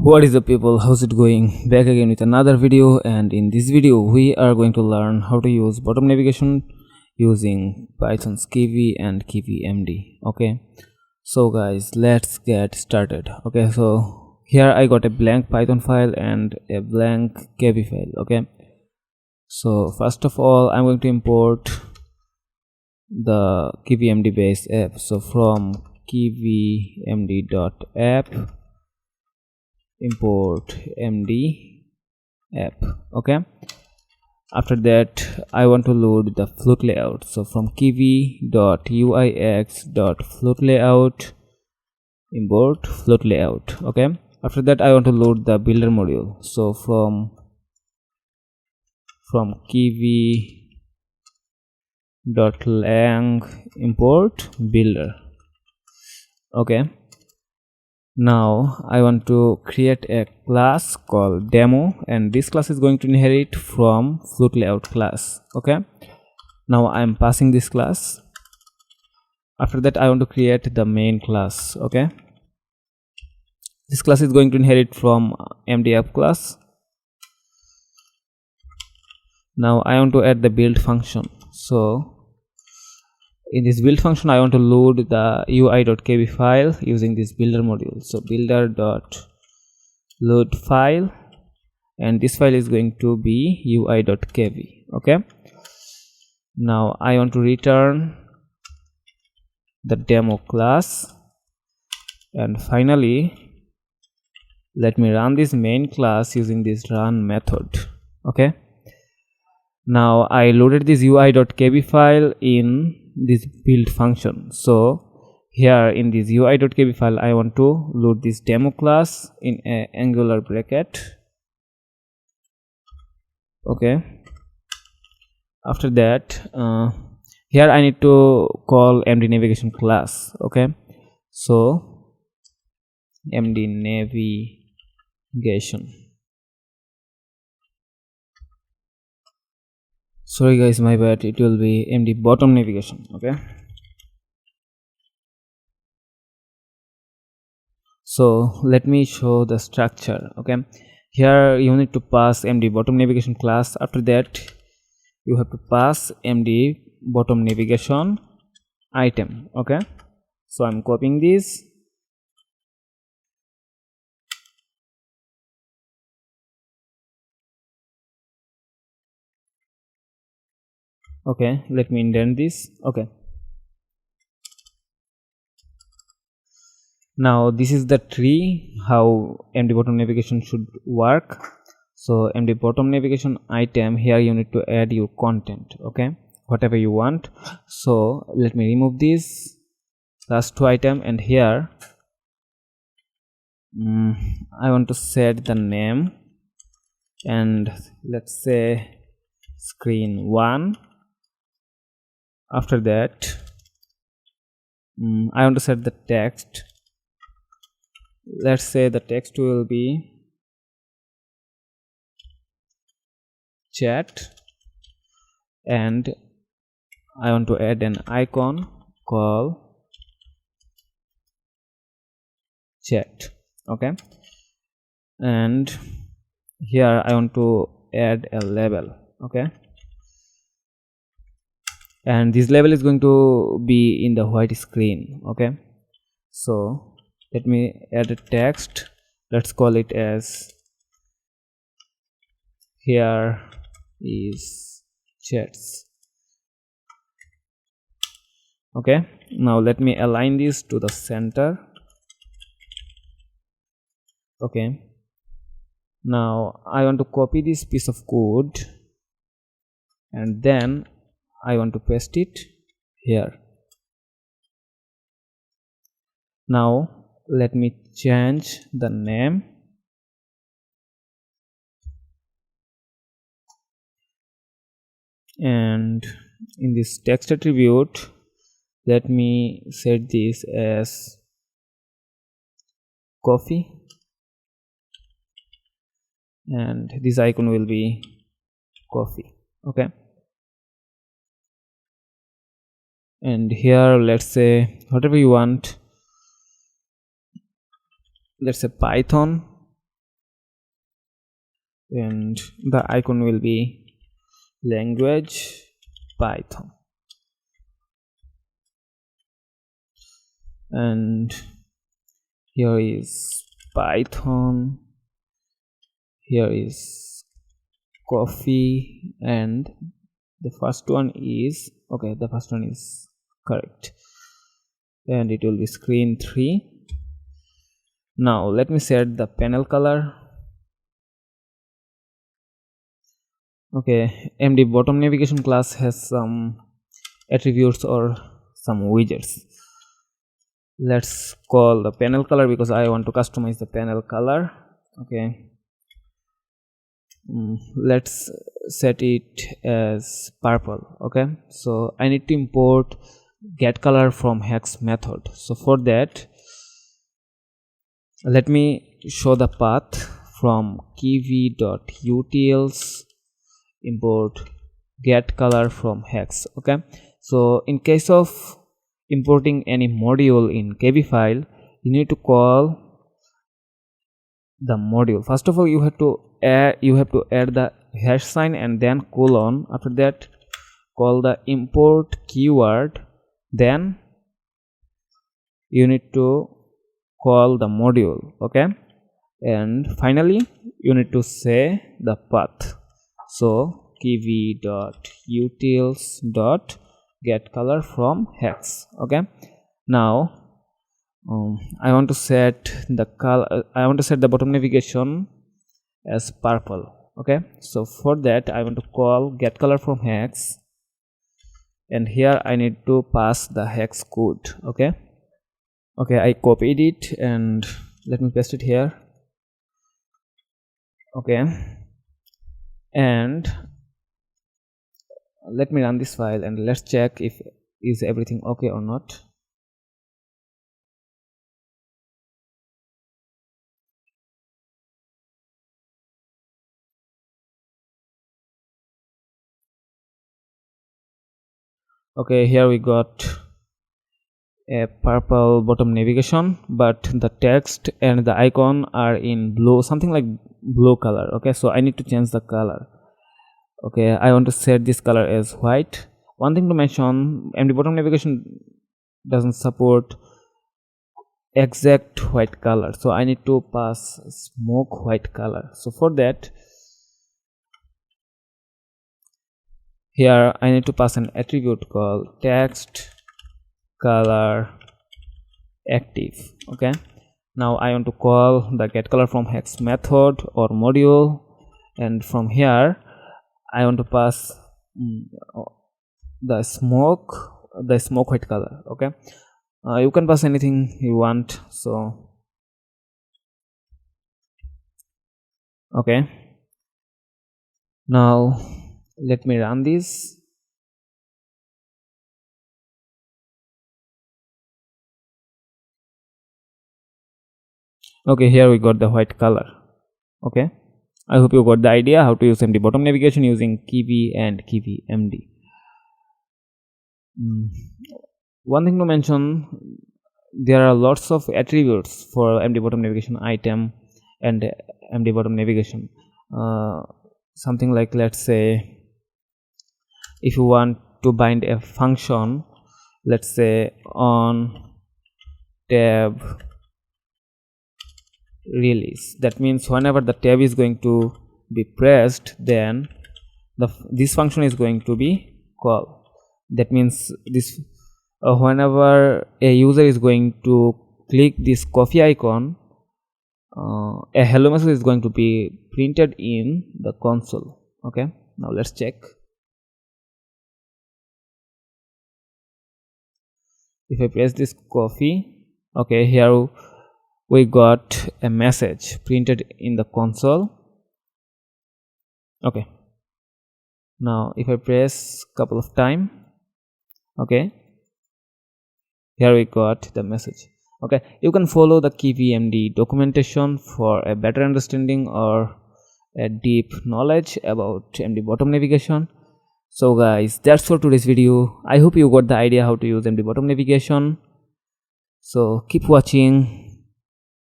What is up people, how's it going? Back again with another video, and in this video we are going to learn how to use bottom navigation using Python's Kivy and KivyMD. Okay, so guys, let's get started. Okay, so here I got a blank Python file and a blank Kivy file. Okay, so first of all I'm going to import the KivyMD base app. So from KivyMD.app import md app. Okay, after that I want to load the float layout. So from kivy.uix.float layout import float layout. Okay, after that I want to load the builder module. So from kivy.lang import builder. Okay, now I want to create a class called demo, and this class is going to inherit from float layout class. Okay, now I am passing this class. After that I want to create the main class. Okay, this class is going to inherit from MD app class. Now I want to add the build function. So in this build function I want to load the ui.kv file using this builder module. So builder.load file, and this file is going to be ui.kv. okay, now I want to return the demo class, and finally let me run this main class using this run method. Okay, now I loaded this ui.kv file in this build function. So here in this ui.kv file I want to load this demo class in a angular bracket. Okay, after that here I need to call MDNavigation class. Okay, so MDNavigation. Sorry guys, my bad, it will be MDBottomNavigation. Okay, so let me show the structure. Okay, here you need to pass MDBottomNavigation class. After that you have to pass MDBottomNavigation item. Okay, so I'm copying this. Okay, let me indent this. Okay, now this is the tree how MDBottomNavigation should work. So MDBottomNavigation item, here you need to add your content. Okay, whatever you want. So let me remove this last two item, and here I want to set the name, and let's say screen 1. After that I want to set the text. Let's say the text will be chat, and I want to add an icon called chat. Okay, and here I want to add a label. Okay, and this label is going to be in the white screen. Okay, so let me add a text. Let's call it as here is chats. Okay, now let me align this to the center. Okay, now I want to copy this piece of code, and then I want to paste it here. Now let me change the name, and in this text attribute let me set this as coffee, and this icon will be coffee. Okay, and here let's say whatever you want. Let's say Python and the icon will be language Python, and here is Python, here is coffee, and the first one is okay, the first one is correct, and it will be screen 3. Now let me set the panel color. Okay, MDBottomNavigation class has some attributes or some widgets. Let's call the panel color because I want to customize the panel color. Okay, let's set it as purple. Okay, so I need to import getColor from hex method. So for that, let me show the path from kivy.utils import getColor from hex. Okay, so in case of importing any module in Kivy file, you need to call the module. First of all, you have to add the hash sign and then colon. After that, call the import keyword, then you need to call the module. Okay, and finally you need to say the path. So kivy.utils.getColor from hex. Okay, now I want to set the color. I want to set the bottom navigation as purple. Okay, so for that I want to call getColor from hex, and here I need to pass the hex code. Okay, I copied it and let me paste it here. Okay, and let me run this file and let's check if is everything okay or not. Okay, here we got a purple bottom navigation, but the text and the icon are in blue, something like blue color. Okay, so I need to change the color. Okay, I want to set this color as white. One thing to mention, MDBottomNavigation doesn't support exact white color, so I need to pass smoke white color. So for that, here I need to pass an attribute called text color active. Okay, now I want to call the getColor from hex method or module, and from here I want to pass the smoke white color. Okay, you can pass anything you want. So okay, now let me run this. Okay, here we got the white color. Okay, I hope you got the idea how to use MDBottomNavigation using Kivy and KivyMD. One thing to mention, there are lots of attributes for MDBottomNavigation item and MDBottomNavigation. Something like, let's say, if you want to bind a function, let's say on tab release, that means whenever the tab is going to be pressed, then this function is going to be called. That means this whenever a user is going to click this coffee icon, a hello message is going to be printed in the console. Okay, now let's check. If I press this coffee, okay, here we got a message printed in the console. Okay, now if I press couple of times, okay, here we got the message. Okay, you can follow the KivyMD documentation for a better understanding or a deep knowledge about MDBottomNavigation. So guys, that's for today's video. I hope you got the idea how to use MDBottomNavigation. So keep watching.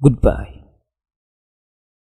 Goodbye.